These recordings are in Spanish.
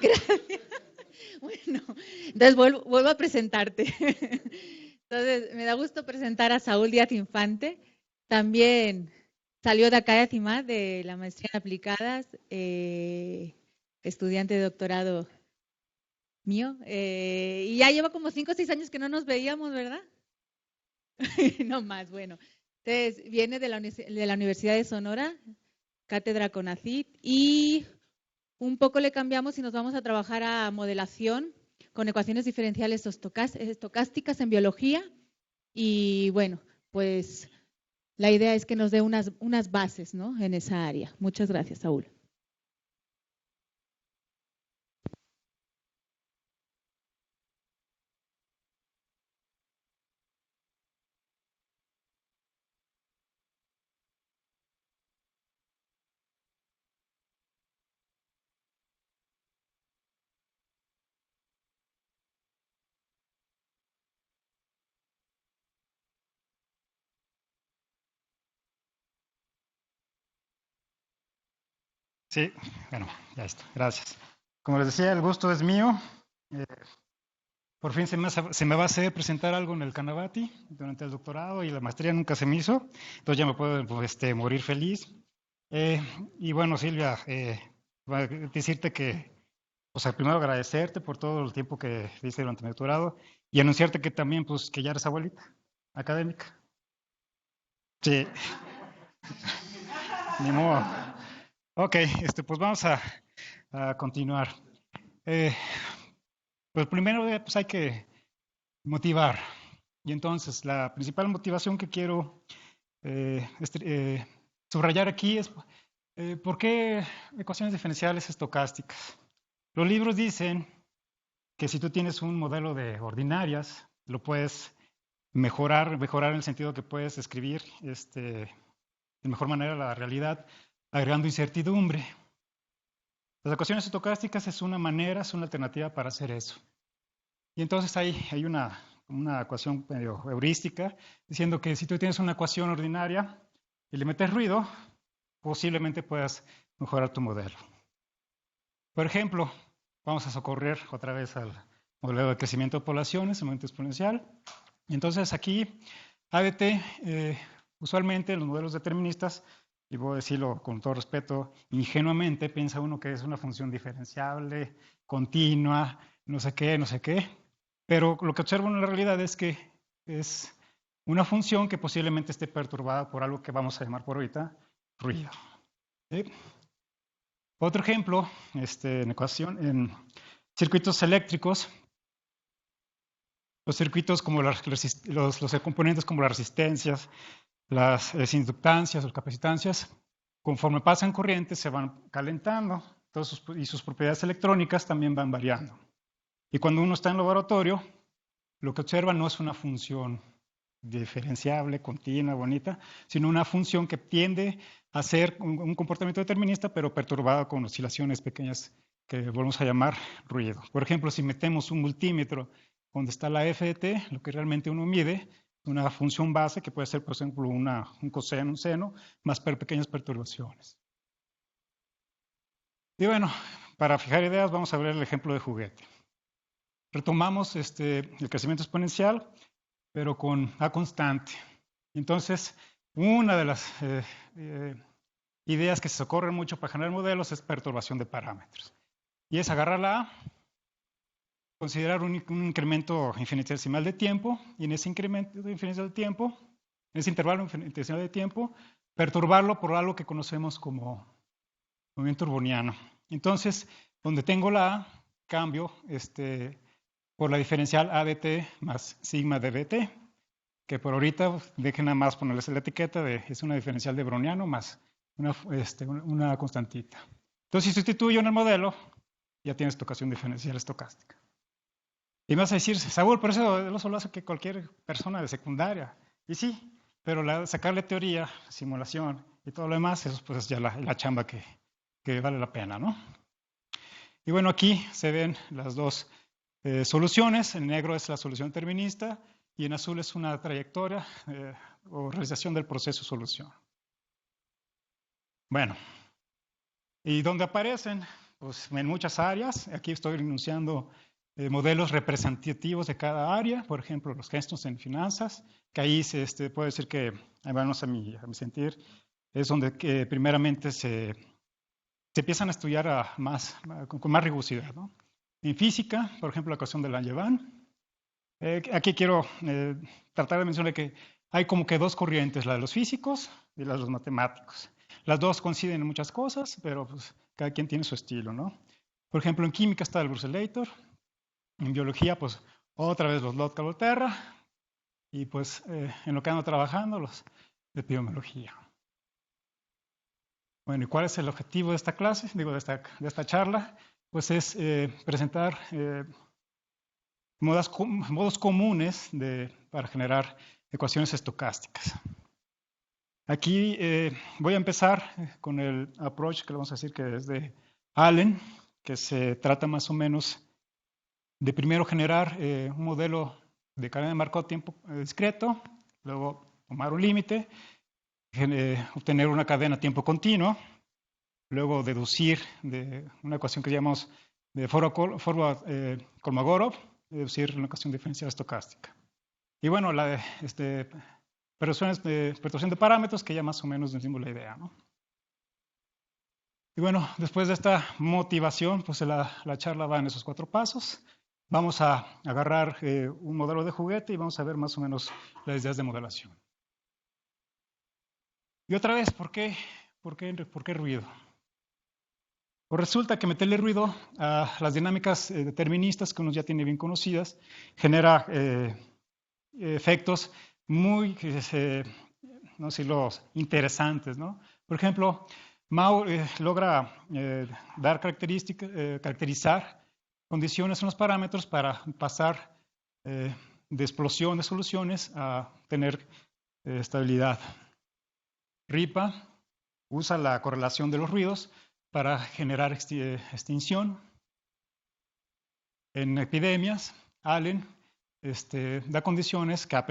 Gracias. Bueno, entonces vuelvo a presentarte. Entonces, me da gusto presentar a Saúl Díaz Infante. También salió de acá de CIMAD, de la maestría en aplicadas, estudiante de doctorado mío. Y ya lleva como 5 o 6 años que no nos veíamos, ¿verdad? No más, bueno. Entonces, viene de la Universidad de Sonora, cátedra CONACYT, y un poco le cambiamos y nos vamos a trabajar a modelación con ecuaciones diferenciales estocásticas en biología. Y bueno, pues la idea es que nos dé unas bases, ¿no?, en esa área. Muchas gracias, Saúl. Sí, bueno, ya está, gracias. Como les decía, el gusto es mío. Eh, por fin se me va a hacer presentar algo en el Canavati durante el doctorado y la maestría nunca se me hizo, entonces ya me puedo pues, morir feliz. Eh, y bueno, Silvia, voy a decirte que, o sea, primero agradecerte por todo el tiempo que diste durante mi doctorado y anunciarte que también, pues, que ya eres abuelita académica. Sí, ni modo. Ok, pues vamos a continuar. Eh, pues primero pues hay que motivar. Y entonces la principal motivación que quiero subrayar aquí es por qué ecuaciones diferenciales estocásticas. Los libros dicen que si tú tienes un modelo de ordinarias, lo puedes mejorar en el sentido que puedes escribir de mejor manera la realidad, agregando incertidumbre. Las ecuaciones estocásticas es una manera, es una alternativa para hacer eso. Y entonces hay una ecuación medio heurística diciendo que si tú tienes una ecuación ordinaria y le metes ruido, posiblemente puedas mejorar tu modelo. Por ejemplo, vamos a socorrer otra vez al modelo de crecimiento de poblaciones, el momento exponencial. Y entonces aquí, ADT, usualmente en los modelos deterministas, y voy a decirlo con todo respeto, ingenuamente piensa uno que es una función diferenciable, continua, no sé qué, pero lo que observo en la realidad es que es una función que posiblemente esté perturbada por algo que vamos a llamar por ahorita ruido. ¿Sí? Otro ejemplo, en circuitos eléctricos, los circuitos como los componentes como las resistencias, las inductancias o capacitancias, conforme pasan corrientes se van calentando y sus propiedades electrónicas también van variando. Y cuando uno está en laboratorio, lo que observa no es una función diferenciable, continua, bonita, sino una función que tiende a ser un comportamiento determinista, pero perturbado con oscilaciones pequeñas que volvemos a llamar ruido. Por ejemplo, si metemos un multímetro donde está la f de t, lo que realmente uno mide, una función base que puede ser, por ejemplo, un coseno, un seno, más pequeñas perturbaciones. Y bueno, para fijar ideas, vamos a ver el ejemplo de juguete. Retomamos el crecimiento exponencial, pero con A constante. Entonces, una de las ideas que se ocurren mucho para generar modelos es perturbación de parámetros. Y es agarrar la A, considerar un incremento infinitesimal de tiempo, y en ese incremento infinitesimal de tiempo, en ese intervalo infinitesimal de tiempo, perturbarlo por algo que conocemos como movimiento urbaniano. Entonces, donde tengo la A, cambio por la diferencial A de t más sigma de bt, que por ahorita dejen nada más ponerles la etiqueta de es una diferencial de Browniano más una constantita. Entonces, si sustituyo en el modelo, ya tienes tu ecuación diferencial estocástica. Y me vas a decir, Saúl, por eso lo hace que cualquier persona de secundaria. Y sí, pero sacarle teoría, simulación y todo lo demás, eso pues es ya la chamba que vale la pena, ¿no? Y bueno, aquí se ven las dos soluciones. En negro es la solución determinista y en azul es una trayectoria o realización del proceso solución. Bueno, ¿y dónde aparecen? pues, en muchas áreas. Aquí estoy enunciando modelos representativos de cada área, por ejemplo, los gestos en finanzas, que ahí puedo decir que, al menos a mi sentir, es donde primeramente se empiezan a estudiar con más rigurosidad, ¿no? En física, por ejemplo, la ecuación de Langevin. Aquí quiero tratar de mencionar que hay como que dos corrientes, la de los físicos y la de los matemáticos. Las dos coinciden en muchas cosas, pero pues, cada quien tiene su estilo, ¿no? Por ejemplo, en química está el Brusselator, en biología, pues otra vez los Lotka-Volterra, y pues en lo que ando trabajando, los de epidemiología. Bueno, ¿y cuál es el objetivo de esta clase, de esta charla? Pues es presentar modos comunes para generar ecuaciones estocásticas. Aquí voy a empezar con el approach que le vamos a decir que es de Allen, que se trata más o menos de primero generar un modelo de cadena de Markov tiempo discreto, luego tomar un límite, obtener una cadena a tiempo continuo, luego deducir de una ecuación que llamamos de Kolmogorov, deducir una ecuación diferencial estocástica. Y bueno, la perturbación de parámetros, que ya más o menos decimos la idea, ¿no? Y bueno, después de esta motivación, pues la charla va en esos 4 pasos. Vamos a agarrar un modelo de juguete y vamos a ver más o menos las ideas de modelación. Y otra vez, ¿por qué ruido? Pues resulta que meterle ruido a las dinámicas deterministas que uno ya tiene bien conocidas genera efectos muy, no sé, los interesantes, ¿no? Por ejemplo, Mao logra caracterizar condiciones en los parámetros para pasar de explosión de soluciones a tener estabilidad. Ripa usa la correlación de los ruidos para generar extinción. En epidemias, Allen da condiciones que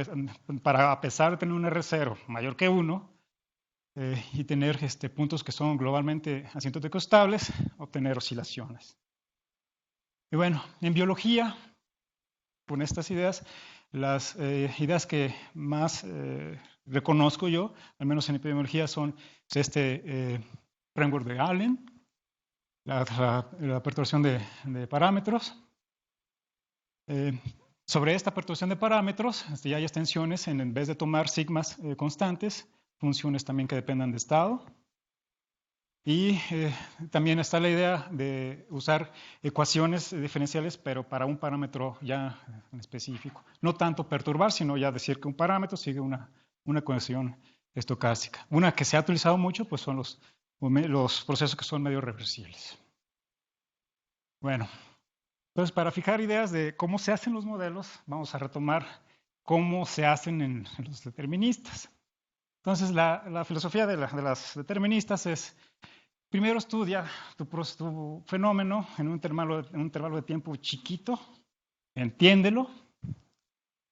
para, a pesar de tener un R0 mayor que 1 y tener puntos que son globalmente asintóticos estables, obtener oscilaciones. Y bueno, en biología, con estas ideas, las ideas que más reconozco yo, al menos en epidemiología, son framework de Allen, la perturbación de parámetros. Sobre esta perturbación de parámetros, ya hay extensiones en vez de tomar sigmas constantes, funciones también que dependan de estado. Y también está la idea de usar ecuaciones diferenciales, pero para un parámetro ya en específico. No tanto perturbar, sino ya decir que un parámetro sigue una ecuación estocástica. Una que se ha utilizado mucho, pues son los procesos que son medio reversibles. Bueno, entonces para fijar ideas de cómo se hacen los modelos, vamos a retomar cómo se hacen en los deterministas. Entonces la filosofía de las deterministas es: primero estudia tu fenómeno en un intervalo de tiempo chiquito, entiéndelo,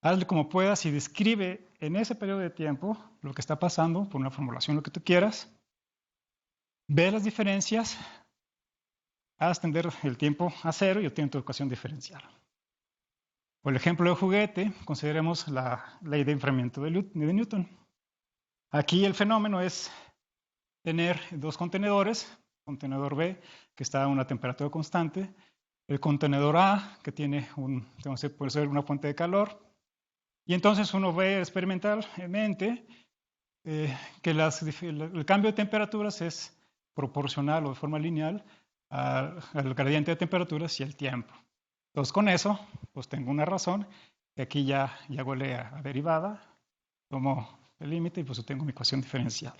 hazle como puedas y describe en ese periodo de tiempo lo que está pasando por una formulación, lo que tú quieras, ve las diferencias, haz tender el tiempo a 0 y obtén tu ecuación diferencial. Por el ejemplo de juguete, consideremos la ley de enfriamiento de Newton. Aquí el fenómeno es tener 2 contenedores, contenedor B, que está a una temperatura constante, el contenedor A, que puede ser una fuente de calor, y entonces uno ve experimentalmente que el cambio de temperaturas es proporcional o de forma lineal al gradiente de temperaturas y el tiempo. Entonces con eso, pues tengo una razón, que aquí ya huele a derivada, tomo el límite y pues obtengo mi ecuación diferencial.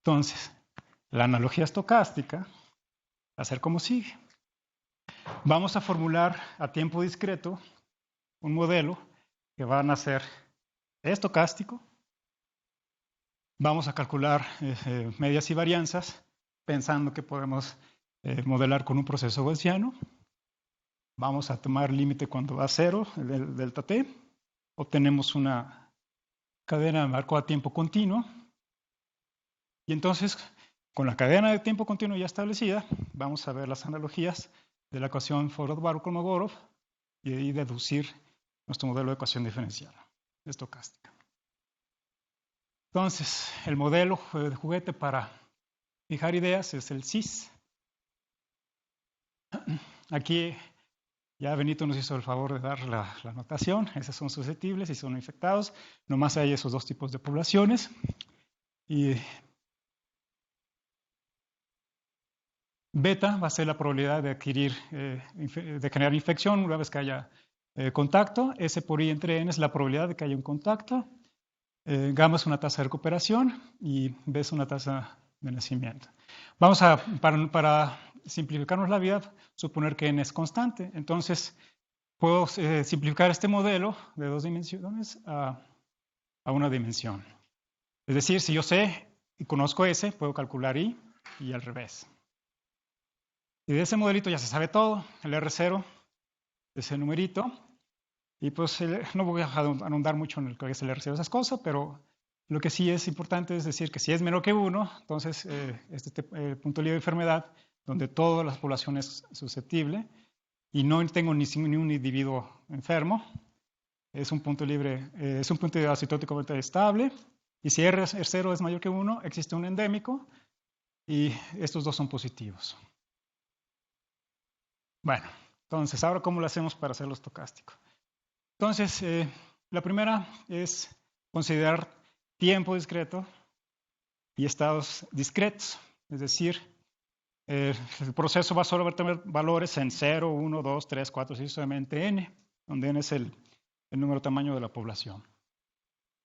Entonces, la analogía estocástica va a ser como sigue. Vamos a formular a tiempo discreto un modelo que va a ser estocástico. Vamos a calcular medias y varianzas, pensando que podemos modelar con un proceso gaussiano. Vamos a tomar límite cuando va a 0, el delta t. Obtenemos una cadena de Markov a tiempo continuo. Y entonces, Con la cadena de tiempo continuo ya establecida, vamos a ver las analogías de la ecuación Forward-Kolmogorov y de ahí deducir nuestro modelo de ecuación diferencial estocástica. Entonces, el modelo de juguete para fijar ideas es el SIS. Aquí ya Benito nos hizo el favor de dar la notación. Esos son susceptibles y son infectados. Nomás hay esos dos tipos de poblaciones. Y beta va a ser la probabilidad de adquirir, de generar infección una vez que haya contacto. S por I entre N es la probabilidad de que haya un contacto. Gamma es una tasa de recuperación y B es una tasa de nacimiento. Vamos a, para simplificarnos la vida, suponer que N es constante. Entonces, puedo simplificar este modelo de 2 dimensiones a una dimensión. Es decir, si yo sé y conozco S, puedo calcular I y al revés. Y de ese modelito ya se sabe todo. El R0 es el numerito. Y pues no voy a ahondar mucho en el que es el R0 de esas cosas, pero lo que sí es importante es decir que si es menor que 1, entonces este punto libre de enfermedad, donde toda la población es susceptible y no tengo ni un individuo enfermo, es un punto libre, es un punto asintóticamente estable. Y si R0 es mayor que 1, existe un endémico y estos dos son positivos. Bueno, entonces, ahora ¿cómo lo hacemos para hacerlo estocástico? Entonces, la primera es considerar tiempo discreto y estados discretos. Es decir, el proceso va solo a tener valores en 0, 1, 2, 3, 4, sucesivamente n, donde n es el número tamaño de la población.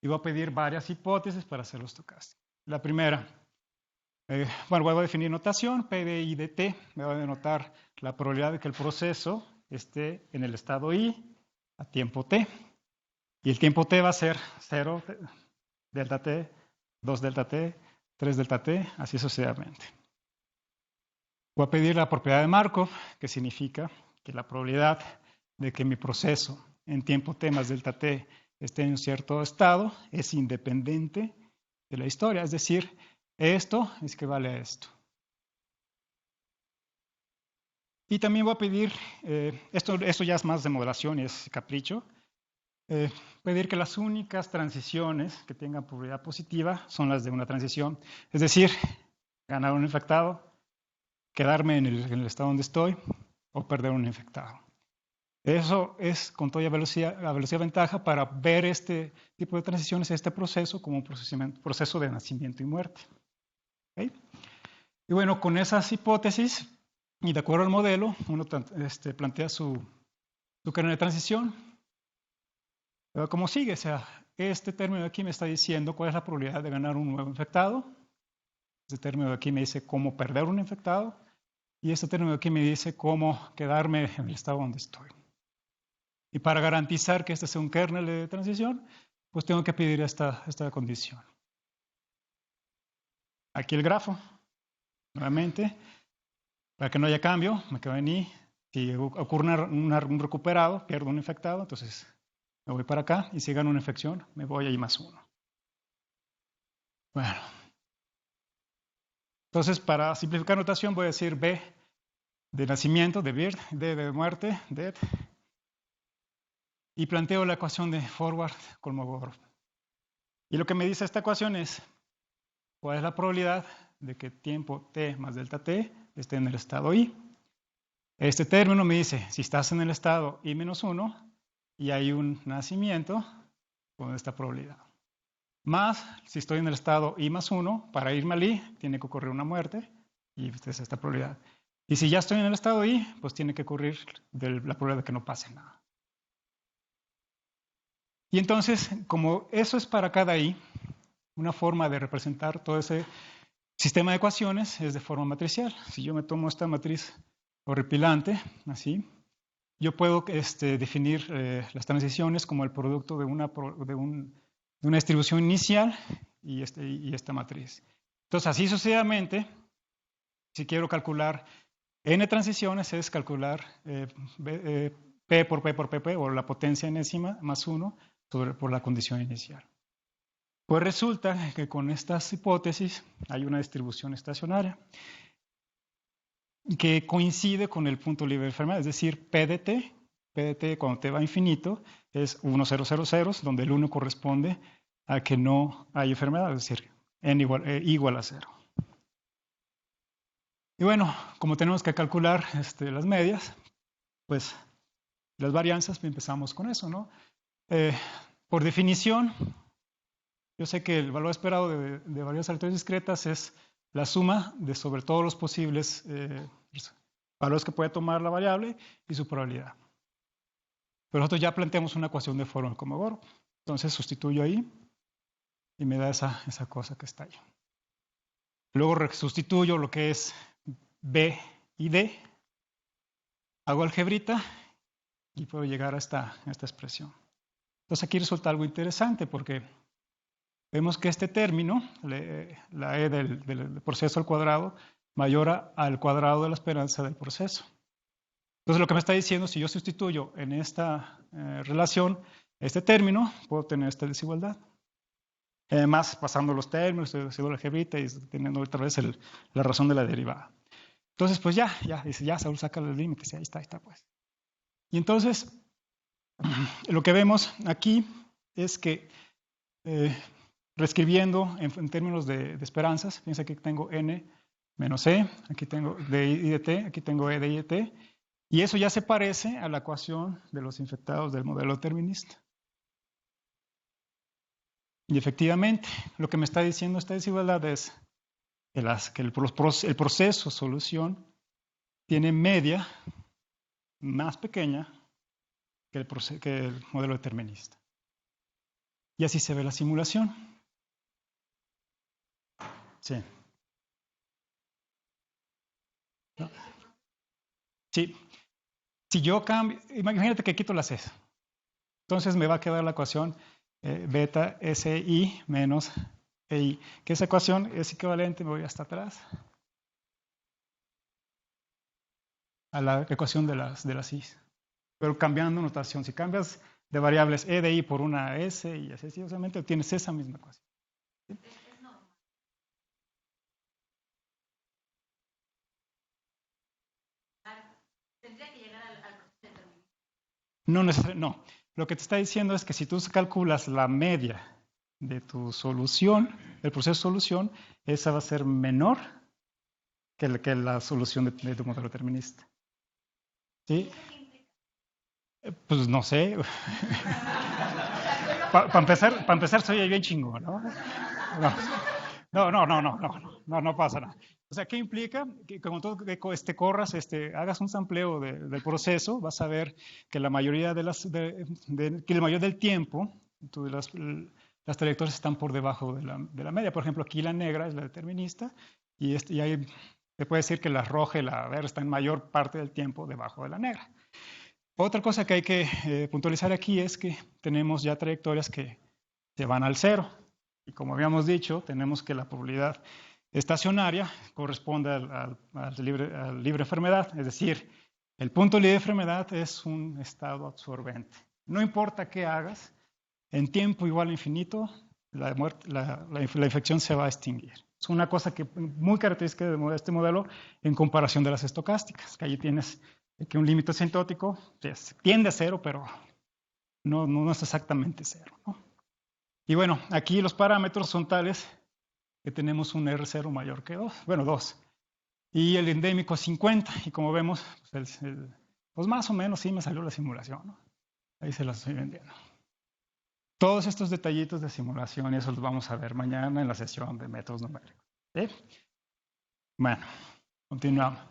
Y voy a pedir varias hipótesis para hacerlo estocástico. La primera, bueno, voy a definir notación, P de I de T, me va a denotar la probabilidad de que el proceso esté en el estado I a tiempo T. Y el tiempo T va a ser 0 delta T, 2 delta T, 3 delta T, así sucesivamente. Voy a pedir la propiedad de Markov, que significa que la probabilidad de que mi proceso en tiempo T más delta T esté en un cierto estado es independiente de la historia. Es decir, esto es que vale a esto. Y también voy a pedir, esto ya es más de modelación y es capricho, pedir que las únicas transiciones que tengan probabilidad positiva son las de una transición. Es decir, ganar un infectado, quedarme en el estado donde estoy o perder un infectado. Eso es con toda velocidad ventaja para ver este tipo de transiciones, este proceso como un proceso de nacimiento y muerte. ¿Okay? Y bueno, con esas hipótesis y de acuerdo al modelo, uno plantea su cadena de transición. Como sigue, o sea, este término de aquí me está diciendo cuál es la probabilidad de ganar un nuevo infectado. Este término de aquí me dice cómo perder un infectado. Y este término de aquí me dice cómo quedarme en el estado donde estoy. Y para garantizar que este sea un kernel de transición, pues tengo que pedir esta condición. Aquí el grafo. Nuevamente, para que no haya cambio, me quedo en I. Si ocurre un recuperado, pierdo un infectado, entonces me voy para acá. Y si gano una infección, me voy a I más 1. Bueno. Entonces, para simplificar notación, voy a decir B de nacimiento, de birth, D de muerte, death. Y planteo la ecuación de Forward-Kolmogorov. Y lo que me dice esta ecuación es cuál es la probabilidad de que tiempo t más delta t esté en el estado I. Este término me dice, si estás en el estado I menos 1 y hay un nacimiento, con esta probabilidad. Más, si estoy en el estado I más 1, para irme al I, tiene que ocurrir una muerte, y esta es esta probabilidad. Y si ya estoy en el estado I, pues tiene que ocurrir la probabilidad de que no pase nada. Y entonces, como eso es para cada I, una forma de representar todo ese sistema de ecuaciones es de forma matricial. Si yo me tomo esta matriz horripilante, así, yo puedo definir las transiciones como el producto de una distribución inicial y esta matriz. Entonces, así sucesivamente, si quiero calcular n transiciones, es calcular p por p por pp, o la potencia enésima más 1 por la condición inicial. Pues resulta que con estas hipótesis hay una distribución estacionaria que coincide con el punto libre de enfermedad, es decir, PDT cuando t va a infinito es 1, 0, 0, 0, donde el 1 corresponde a que no hay enfermedad, es decir, n igual a 0. Y bueno, como tenemos que calcular las medias, pues las varianzas, empezamos con eso, ¿no? Por definición, yo sé que el valor esperado de variables aleatorias discretas es la suma de sobre todos los posibles valores que puede tomar la variable y su probabilidad. Pero nosotros ya planteamos una ecuación de forma como Komogorov. Entonces sustituyo ahí y me da esa cosa que está ahí. Luego sustituyo lo que es B y D, hago algebrita y puedo llegar a esta expresión. Entonces aquí resulta algo interesante porque vemos que este término, la E del proceso al cuadrado, mayor al cuadrado de la esperanza del proceso. Entonces lo que me está diciendo, si yo sustituyo en esta relación este término, puedo tener esta desigualdad. Además, pasando los términos, estoy haciendo la algebrita y teniendo otra vez la razón de la derivada. Entonces, pues ya, Saúl saca los límites, ahí está, pues. Y entonces, lo que vemos aquí es que, reescribiendo en términos de esperanzas, fíjense que tengo n menos e, aquí tengo d y de t, aquí tengo e, d y de t, y eso ya se parece a la ecuación de los infectados del modelo determinista. Y efectivamente, lo que me está diciendo esta desigualdad es que el proceso solución tiene media más pequeña que el modelo determinista. Y así se ve la simulación. Sí. ¿No? Sí. Si yo cambio, imagínate que quito las C. Entonces me va a quedar la ecuación beta SI menos EI, que esa ecuación es equivalente, me voy hasta atrás, a la ecuación de las I. Pero cambiando notación, si cambias de variables E de I por una S y así sucesivamente, tienes esa misma ecuación. ¿Sí? Tendría que llegar al proceso determinista. No necesariamente, no. Lo que te está diciendo es que si tú calculas la media de tu solución, el proceso de solución, esa va a ser menor que la solución de tu modelo determinista. ¿Sí? Pues no sé. Para empezar, soy bien chingón, ¿no? No pasa nada. O sea, ¿qué implica? Que como tú corras, hagas un sampleo del proceso, vas a ver que la mayoría que el mayor del tiempo, las trayectorias están por debajo de la media. Por ejemplo, aquí la negra es la determinista y ahí se puede decir que la roja y la verde están mayor parte del tiempo debajo de la negra. Otra cosa que hay que puntualizar aquí es que tenemos ya trayectorias que se van al cero. Y como habíamos dicho, tenemos que la probabilidad estacionaria corresponde al libre enfermedad, es decir, el punto libre de enfermedad es un estado absorbente. No importa qué hagas, en tiempo igual a infinito, la infección se va a extinguir. Es una cosa muy característica de este modelo en comparación de las estocásticas, que allí tienes que un límite asintótico tiende a cero, pero no es exactamente cero, ¿no? Y bueno, aquí los parámetros son tales que tenemos un R0 mayor que 2, bueno, 2. Y el endémico es 50, y como vemos, pues más o menos sí me salió la simulación, ¿no? Ahí se las estoy vendiendo. Todos estos detallitos de simulación, y eso los vamos a ver mañana en la sesión de métodos numéricos. ¿Sí? Bueno, continuamos.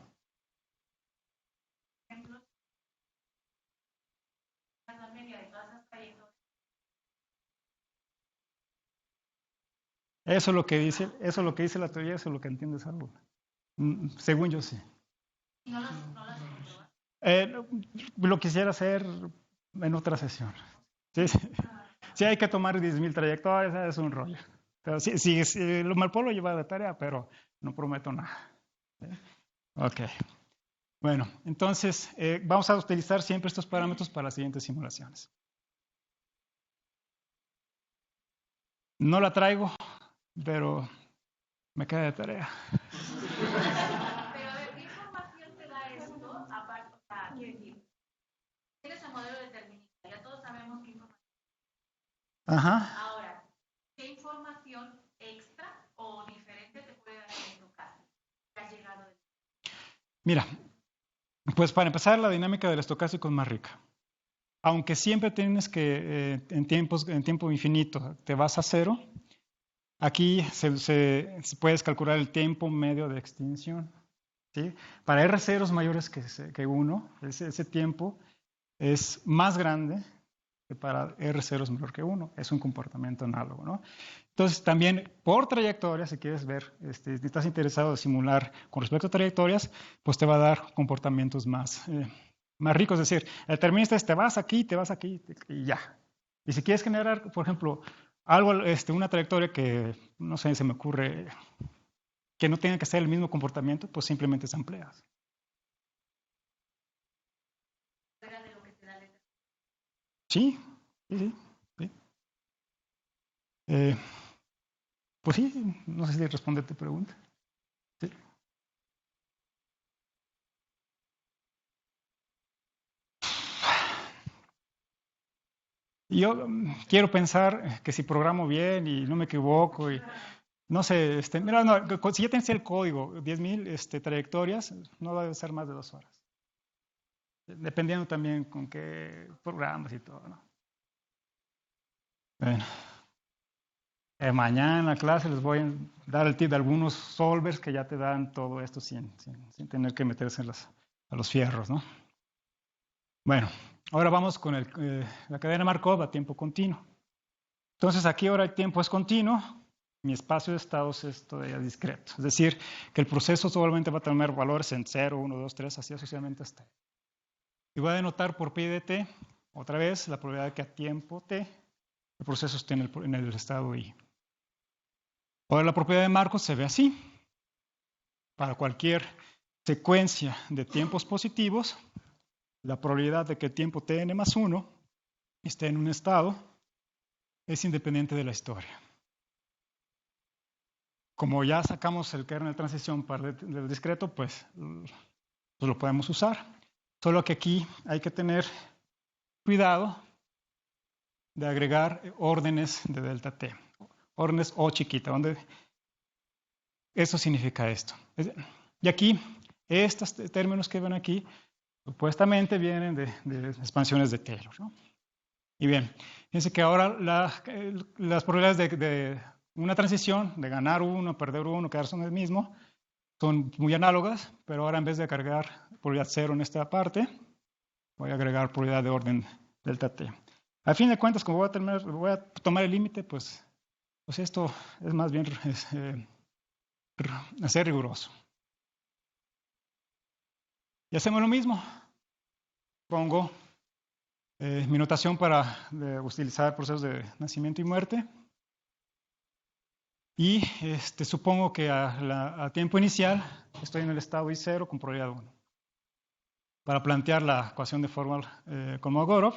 Eso es lo que dice la teoría, eso es lo que entiende Saúl. Según yo sí. ¿No lo lo quisiera hacer en otra sesión. Sí, hay que tomar 10.000 trayectorias, es un rollo. Pero sí, lo mal puedo llevar de tarea, pero no prometo nada. Ok. Bueno, entonces vamos a utilizar siempre estos parámetros para las siguientes simulaciones. No la traigo, pero me queda de tarea. Pero a ver, ¿qué información te da esto? Aparte, o sea, quiero decir, tienes el modelo determinista, ya todos sabemos qué información. Ajá. Ahora, ¿qué información extra o diferente te puede dar el estocástico? ¿Te has llegado de... Mira, pues para empezar, la dinámica del estocástico es más rica. Aunque siempre tienes que, en tiempo infinito, te vas a cero, aquí se puedes calcular el tiempo medio de extinción. ¿Sí? Para R ceros mayores que 1, ese tiempo es más grande que para R ceros menor que 1. Es un comportamiento análogo, ¿no? Entonces, también por trayectorias, si quieres ver, si estás interesado en simular con respecto a trayectorias, pues te va a dar comportamientos más ricos. Es decir, el determinista es te vas aquí y ya. Y si quieres generar, por ejemplo, algo, una trayectoria que, no sé, se me ocurre que no tenga que ser el mismo comportamiento, pues simplemente se amplias. fuera de lo que te da el... Sí, sí, sí. Pues sí, no sé si responde a tu pregunta. Sí. Yo quiero pensar que si programo bien y no me equivoco y no sé, mira, no, si ya tienes el código, 10,000 trayectorias, no debe ser más de 2 horas. Dependiendo también con qué programas y todo, ¿no? Bueno, mañana en clase les voy a dar el tip de algunos solvers que ya te dan todo esto sin tener que meterse a los fierros, ¿no? Bueno, ahora vamos con la cadena Markov a tiempo continuo. Entonces aquí ahora el tiempo es continuo, mi espacio de estados es todavía discreto. Es decir, que el proceso solamente va a tener valores en 0, 1, 2, 3, así sucesivamente hasta. Y voy a denotar por pi de t, otra vez, la probabilidad de que a tiempo t el proceso esté en el estado i. Ahora la propiedad de Markov se ve así. Para cualquier secuencia de tiempos positivos, la probabilidad de que el tiempo tn más 1 esté en un estado es independiente de la historia. Como ya sacamos el kernel de transición para el discreto, pues lo podemos usar. Solo que aquí hay que tener cuidado de agregar órdenes de delta t, órdenes O chiquita, donde eso significa esto. Y aquí, estos términos que ven aquí, supuestamente vienen de expansiones de Taylor, ¿no? Y bien, fíjense que ahora las probabilidades de una transición, de ganar uno, perder uno, quedarse en el mismo, son muy análogas, pero ahora en vez de cargar probabilidad 0 en esta parte, voy a agregar probabilidad de orden delta t. Al fin de cuentas, como voy a tomar el límite, pues esto es más bien ser riguroso. Y hacemos lo mismo. Pongo mi notación para utilizar procesos de nacimiento y muerte. Y supongo que a tiempo inicial estoy en el estado I0 con probabilidad 1. Para plantear la ecuación de forma Kolmogorov,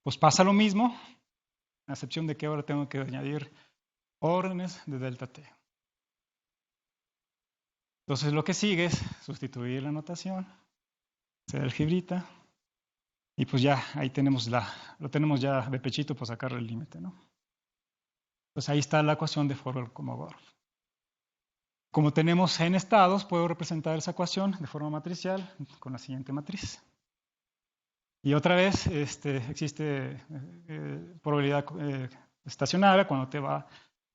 pues pasa lo mismo, a excepción de que ahora tengo que añadir órdenes de delta t. Entonces lo que sigue es sustituir la notación, hacer algebrita, y pues ya ahí tenemos lo tenemos ya de pechito para sacarle el límite, ¿no? Pues ahí está la ecuación de Forward-Kolmogorov. Como tenemos n estados, puedo representar esa ecuación de forma matricial con la siguiente matriz. Y otra vez existe probabilidad estacionaria cuando te va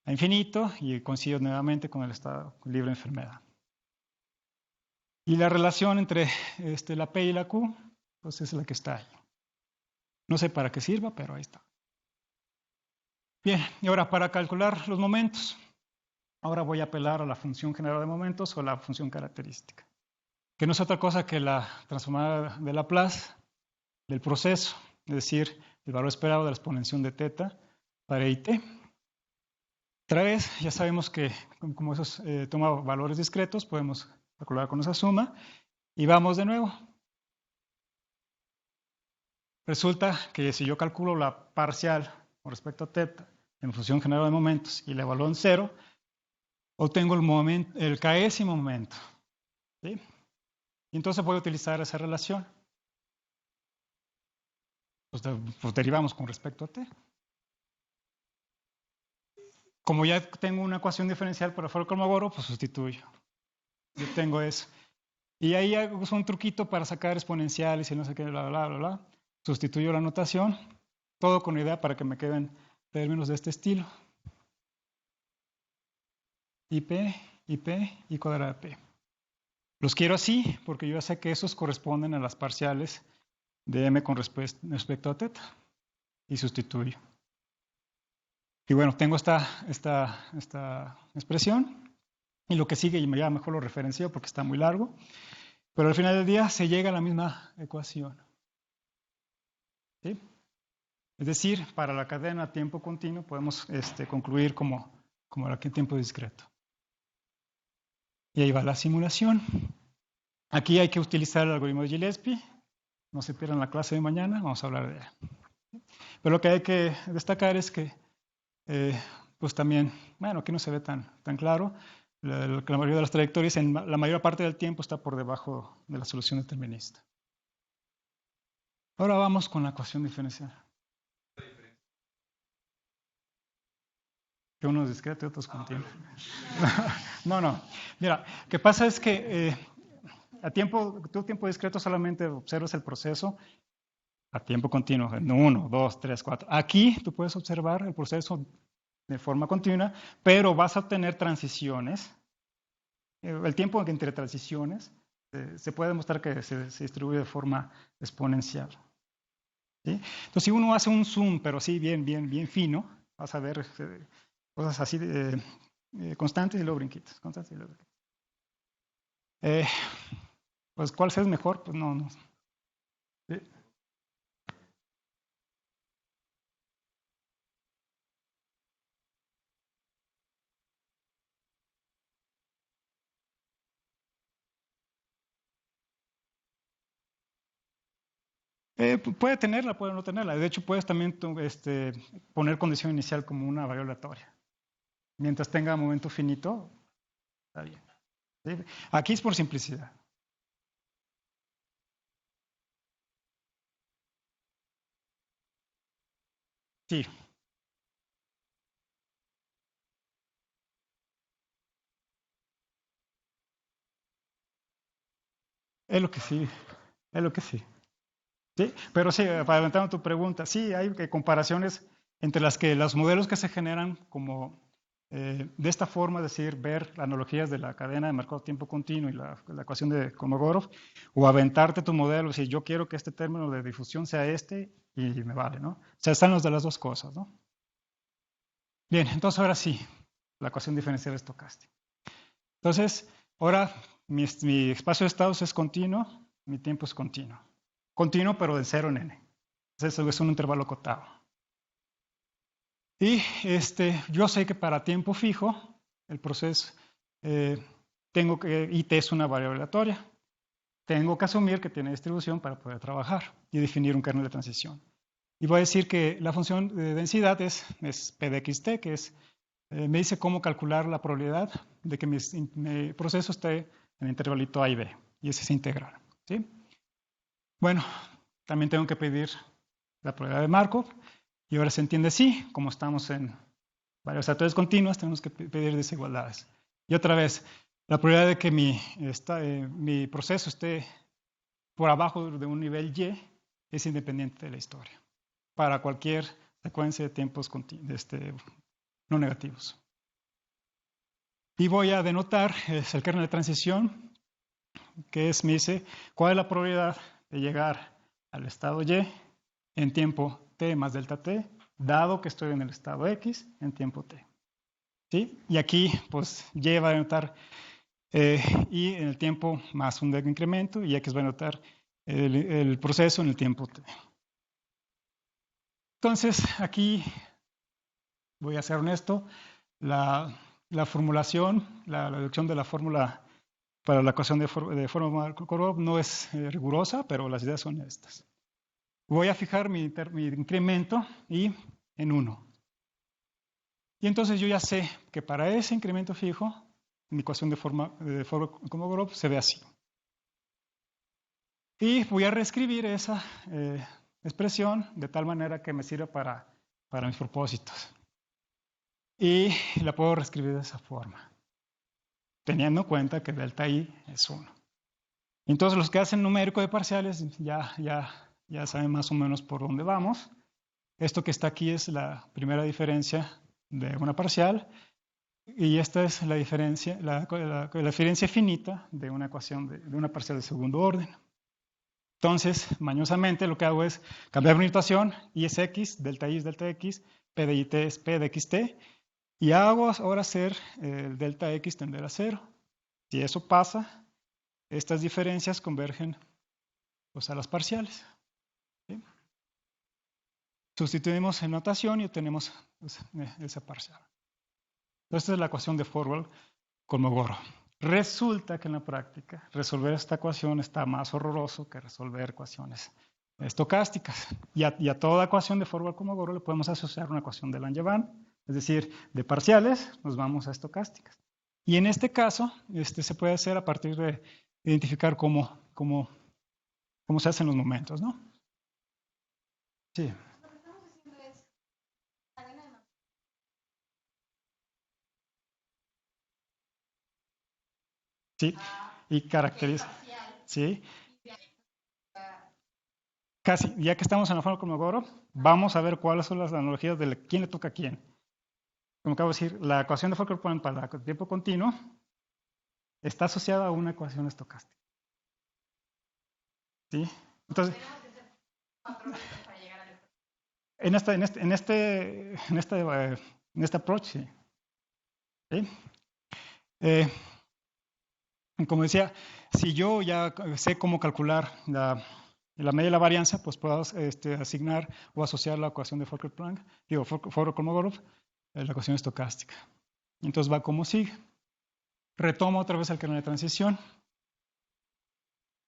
a infinito y coincide nuevamente con el estado libre de enfermedad. Y la relación entre la P y la Q, pues es la que está ahí. No sé para qué sirva, pero ahí está. Bien, y ahora para calcular los momentos, ahora voy a apelar a la función generadora de momentos o la función característica, que no es otra cosa que la transformada de Laplace del proceso, es decir, el valor esperado de la exponenciación de teta para it. Otra vez, ya sabemos que como esos toma valores discretos, podemos calcular con esa suma. Y vamos de nuevo. Resulta que si yo calculo la parcial con respecto a teta en función general de momentos y la evalúo en 0, obtengo el késimo momento. ¿Sí? Y entonces voy a utilizar esa relación. Pues derivamos con respecto a t. Como ya tengo una ecuación diferencial para Kolmogorov, pues sustituyo. Yo tengo eso. Y ahí uso un truquito para sacar exponenciales y no sé qué, bla, bla, bla, bla. Sustituyo la notación, todo con idea para que me queden términos de este estilo. IP, y cuadrada de P. Los quiero así porque yo ya sé que esos corresponden a las parciales de M con respecto a teta. Y sustituyo. Y bueno, tengo esta expresión. Y lo que sigue, y ya mejor lo referencio porque está muy largo. Pero al final del día se llega a la misma ecuación. ¿Sí? Es decir, para la cadena a tiempo continuo podemos concluir como la que en tiempo discreto. Y ahí va la simulación. Aquí hay que utilizar el algoritmo de Gillespie. No se pierdan la clase de mañana, vamos a hablar de él. Pero lo que hay que destacar es que, pues también, bueno, aquí no se ve tan claro, la mayoría de las trayectorias en la mayor parte del tiempo está por debajo de la solución determinista. Ahora vamos con la ecuación diferencial. Que uno es discreto y otros continuos. No. Mira, lo que pasa es que tu tiempo discreto solamente observas el proceso a tiempo continuo, en 1, 2, 3, 4. Aquí tú puedes observar el proceso de forma continua, pero vas a obtener transiciones. El tiempo entre transiciones se puede demostrar que se distribuye de forma exponencial. ¿Sí? Entonces, si uno hace un zoom, pero sí bien fino, vas a ver cosas así constantes y luego brinquitos, constantes y luego brinquitos. Pues, ¿cuál es mejor? Pues no. ¿Sí? Puede tenerla, puede no tenerla. De hecho, puedes también poner condición inicial como una variable aleatoria. Mientras tenga momento finito, está bien. ¿Sí? Aquí es por simplicidad. Sí. Es lo que sí. Es lo que sí. ¿Sí? Pero sí, para adelantar tu pregunta, sí, hay comparaciones entre los modelos que se generan como de esta forma, es decir, ver analogías de la cadena de mercado tiempo continuo y la ecuación de Kolmogorov, o aventarte tu modelo, si yo quiero que este término de difusión sea y me vale, ¿no? O sea, están los de las dos cosas, ¿no? Bien, entonces ahora sí, la ecuación diferencial estocástica. Entonces, ahora mi espacio de estados es continuo, mi tiempo es continuo. Continuo, pero de 0 en n. Entonces, eso es un intervalo acotado. Y yo sé que para tiempo fijo, el proceso, IT es una variable aleatoria. Tengo que asumir que tiene distribución para poder trabajar y definir un kernel de transición. Y voy a decir que la función de densidad es P de xt, que me dice cómo calcular la probabilidad de que mi proceso esté en el intervalito A y B. Y ese es integral. ¿Sí? Bueno, también tengo que pedir la probabilidad de Markov. Y ahora se entiende así, como estamos en varios aleatorios continuos, tenemos que pedir desigualdades. Y otra vez, la probabilidad de que mi proceso esté por abajo de un nivel Y es independiente de la historia, para cualquier secuencia de tiempos no negativos. Y voy a denotar el kernel de transición, que me dice cuál es la probabilidad de llegar al estado Y en tiempo t más delta t, dado que estoy en el estado X en tiempo t. ¿Sí? Y aquí, pues, Y va a denotar Y en el tiempo más un incremento, y X va a denotar el proceso en el tiempo t. Entonces, aquí voy a ser honesto, la formulación, la deducción de la fórmula para la ecuación de forma Kolmogorov no es rigurosa, pero las ideas son estas. Voy a fijar mi incremento y en 1. Y entonces yo ya sé que para ese incremento fijo, mi ecuación de Forward-Kolmogorov se ve así. Y voy a reescribir esa expresión de tal manera que me sirva para mis propósitos. Y la puedo reescribir de esa forma, teniendo en cuenta que delta I es 1. Entonces los que hacen numérico de parciales ya saben más o menos por dónde vamos. Esto que está aquí es la primera diferencia de una parcial y esta es la diferencia, la diferencia finita de una ecuación de una parcial de segundo orden. Entonces, mañosamente lo que hago es cambiar mi notación, I es X, delta I es delta X, P de IT es P de XT, y hago ahora hacer el delta X tender a 0. Si eso pasa, estas diferencias convergen pues, a las parciales. ¿Sí? Sustituimos en notación y obtenemos pues, esa parcial. Esta es la ecuación de Forward-Kolmogorov. Resulta que en la práctica resolver esta ecuación está más horroroso que resolver ecuaciones estocásticas. Y a toda ecuación de Forward-Kolmogorov le podemos asociar una ecuación de Langevin, es decir, de parciales nos vamos a estocásticas. Y en este caso se puede hacer a partir de identificar cómo se hacen los momentos, ¿no? Sí. Sí, y caracteriza. Sí. Casi, ya que estamos en la forma Kolmogorov, vamos a ver cuáles son las analogías de quién le toca a quién. Como acabo de decir, la ecuación de Fokker-Point para el tiempo continuo está asociada a una ecuación estocástica. ¿Sí? Entonces, en este approach, sí. ¿Sí? Como decía, si yo ya sé cómo calcular la medida de la varianza, pues puedo asignar o asociar la ecuación de Fokker-Kolmogorov a la ecuación estocástica. Entonces va como sigue. Retomo otra vez el canal de transición.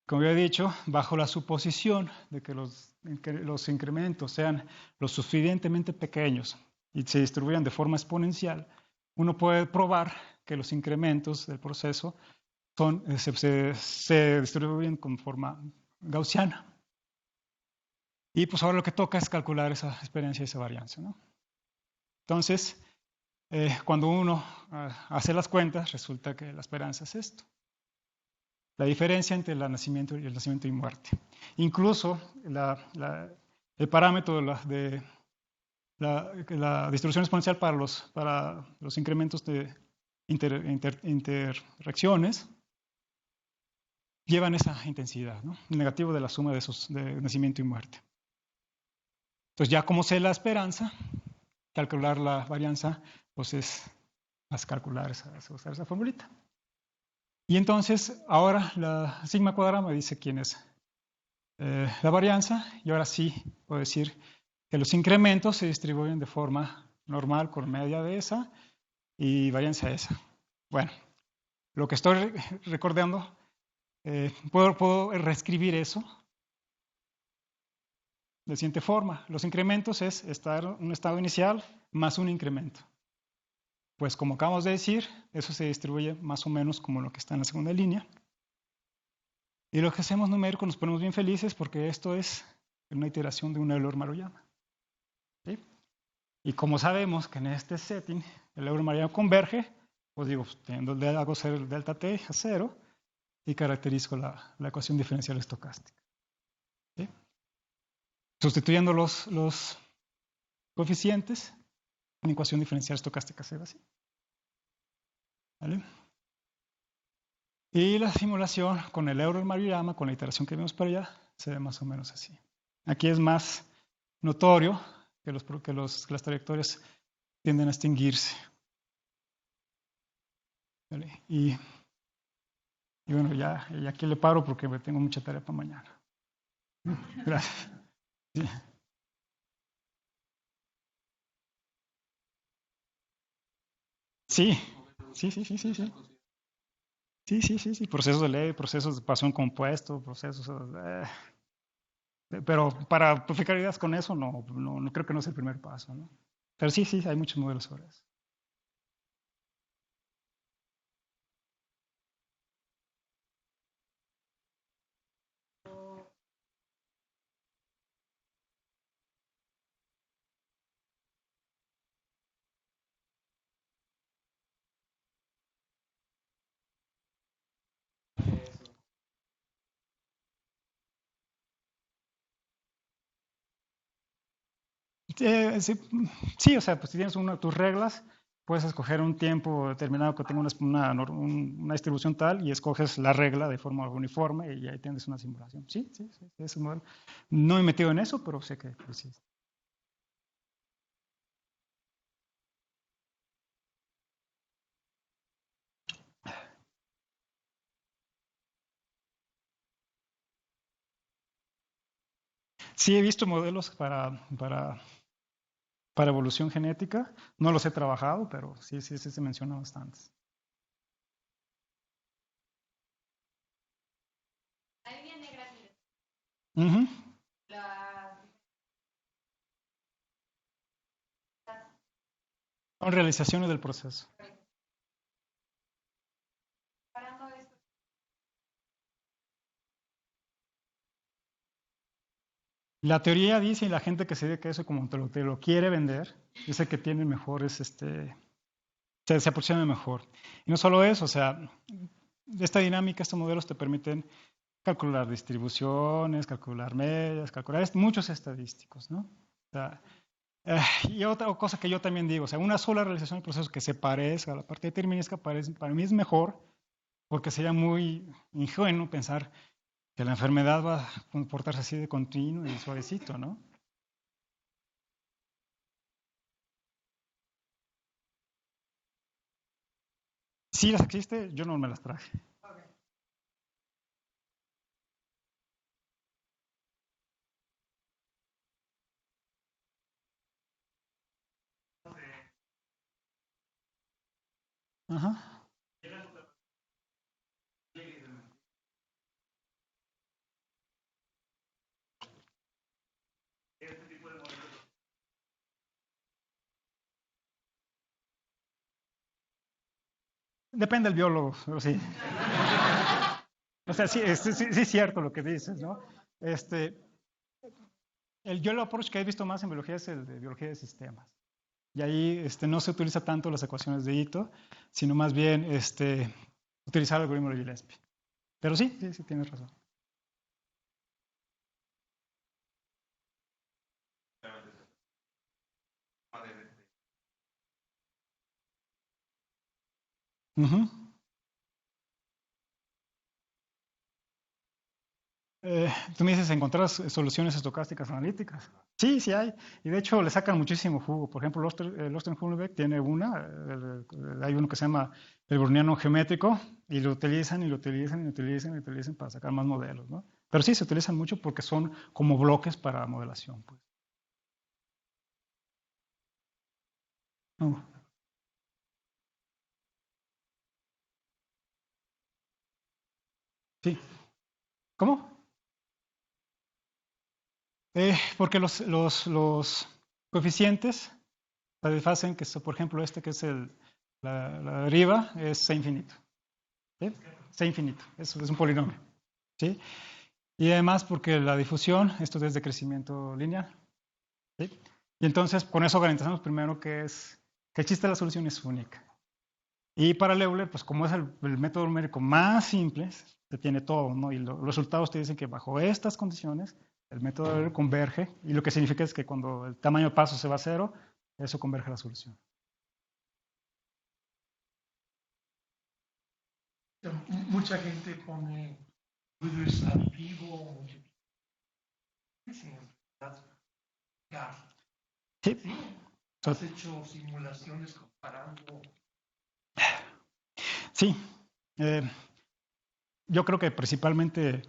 Como ya he dicho, bajo la suposición de que los incrementos sean lo suficientemente pequeños y se distribuyan de forma exponencial, uno puede probar que los incrementos del proceso se distribuyen con forma gaussiana. Y pues ahora lo que toca es calcular esa experiencia y esa varianza, ¿no? Entonces, cuando uno hace las cuentas, resulta que la esperanza es esto. La diferencia entre el nacimiento y muerte. Incluso el parámetro de la distribución exponencial para los incrementos de interacciones llevan esa intensidad, ¿no? El negativo de la suma de esos de nacimiento y muerte. Entonces ya como sé la esperanza, calcular la varianza, pues es más calcular usar esa formulita. Y entonces ahora la sigma cuadrada me dice quién es la varianza, y ahora sí puedo decir que los incrementos se distribuyen de forma normal con media de esa y varianza esa. Bueno, lo que estoy recordando, puedo reescribir eso de la siguiente forma. Los incrementos es un estado inicial más un incremento. Pues como acabamos de decir, eso se distribuye más o menos como lo que está en la segunda línea. Y lo que hacemos numérico nos ponemos bien felices porque esto es una iteración de un Euler-Maruyama. ¿Sí? Y como sabemos que en este setting el Euler-Maruyama converge, pues digo, hago el delta t a 0 y caracterizo la ecuación diferencial estocástica. ¿Sí? Sustituyendo los coeficientes, una ecuación diferencial estocástica se ve así. ¿Vale? Y la simulación con el Euler-Maruyama, con la iteración que vimos para allá, se ve más o menos así. Aquí es más notorio que las trayectorias tienden a extinguirse. ¿Vale? Y bueno, ya aquí le paro porque tengo mucha tarea para mañana. Gracias. Sí. Sí. Procesos de ley, procesos de pasión compuesto, procesos. Pero para fijar ideas con eso, no creo que no es el primer paso, ¿no? Pero sí, hay muchos modelos sobre eso. Sí, sí, o sea, pues si tienes tus reglas, puedes escoger un tiempo determinado que tenga una distribución tal y escoges la regla de forma uniforme y ahí tienes una simulación. Sí, sí, sí, es un modelo. No me he metido en eso, pero sé que existe. Sí, he visto modelos para evolución genética. No los he trabajado, pero sí, sí, sí se menciona bastantes. Ujú. Son realizaciones del proceso. La teoría dice, y la gente que se dedica a eso, como te lo quiere vender, dice que tiene mejores, se aproxima mejor. Y no solo eso, o sea, esta dinámica, estos modelos te permiten calcular distribuciones, calcular medias, calcular muchos estadísticos, ¿no? O sea, y otra cosa que yo también digo, o sea, una sola realización del proceso que se parezca a la parte determinística para mí es mejor, porque sería muy ingenuo pensar que la enfermedad va a comportarse así de continuo y suavecito, ¿no? Si las existe, yo no me las traje. Ajá. Depende del biólogo, pero sí. O sea, sí, sí es cierto lo que dices, ¿no? Este, yo el approach que he visto más en biología es el de biología de sistemas. Y ahí no se utiliza tanto las ecuaciones de Ito, sino más bien utilizar el algoritmo de Gillespie. Pero sí, sí, sí, tienes razón. Ujú. Tú me dices encontrar soluciones estocásticas analíticas. Sí, sí hay. Y de hecho le sacan muchísimo jugo. Por ejemplo, Loster-Hulbeck tiene hay uno que se llama el browniano geométrico y lo utilizan y lo utilizan y lo utilizan y lo utilizan para sacar más modelos, ¿no? Pero sí, se utilizan mucho porque son como bloques para modelación, pues. No. Sí. ¿Cómo? Porque los coeficientes satisfacen que, por ejemplo, este que es la deriva, es C infinito. ¿Sí? C infinito, es un polinomio. ¿Sí? Y además porque la difusión, esto es de crecimiento lineal. ¿Sí? Y entonces con eso garantizamos primero que el chiste de la solución es única. Y para Euler, pues como es el método numérico más simple, se tiene todo, ¿no? Y los resultados te dicen que bajo estas condiciones, el método de Euler converge, y lo que significa es que cuando el tamaño de paso se va a cero, eso converge a la solución. Mucha gente pone Euler aditivo, ya. Sí. ¿Sí? ¿Has hecho simulaciones comparando? Sí. Eh, yo creo que principalmente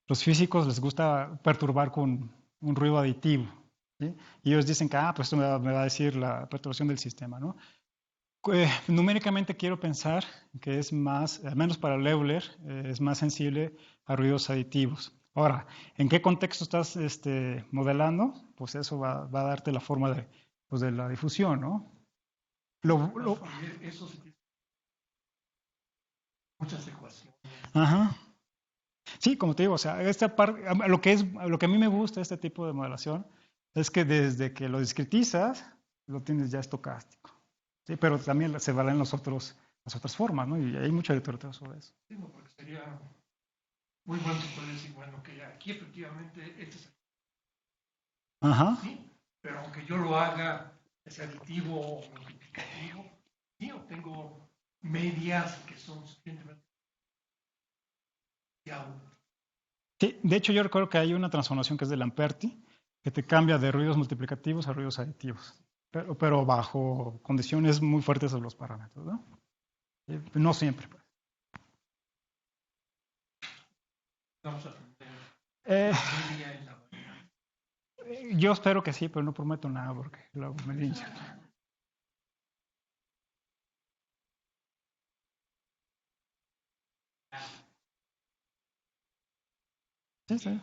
los físicos les gusta perturbar con un ruido aditivo. ¿Sí? Y ellos dicen que, pues esto me va a decir la perturbación del sistema, ¿no? Numéricamente quiero pensar que es más, al menos para el Euler, es más sensible a ruidos aditivos. Ahora, ¿en qué contexto estás modelando? Pues eso va a darte la forma pues de la difusión, ¿no? Eso sí tiene muchas ecuaciones. Ajá. Sí, como te digo, o sea, esta parte, lo que a mí me gusta de este tipo de modelación es que desde que lo discretizas, lo tienes ya estocástico. Sí, pero también se valen las otras formas, ¿no? Y hay mucha literatura sobre eso. Sí, no, porque sería muy bueno poder decir, bueno, que aquí efectivamente este es Ajá. ¿sí? pero aunque yo lo haga, es aditivo o multiplicativo, sí obtengo medias que son suficientemente. Sí, de hecho yo recuerdo que hay una transformación que es de Lamperti, que te cambia de ruidos multiplicativos a ruidos aditivos, pero bajo condiciones muy fuertes de los parámetros, ¿no? No siempre. Pues. Vamos a tener Eh, media en la variable. yo espero que sí, pero no prometo nada porque luego me linchan. Sí, sí.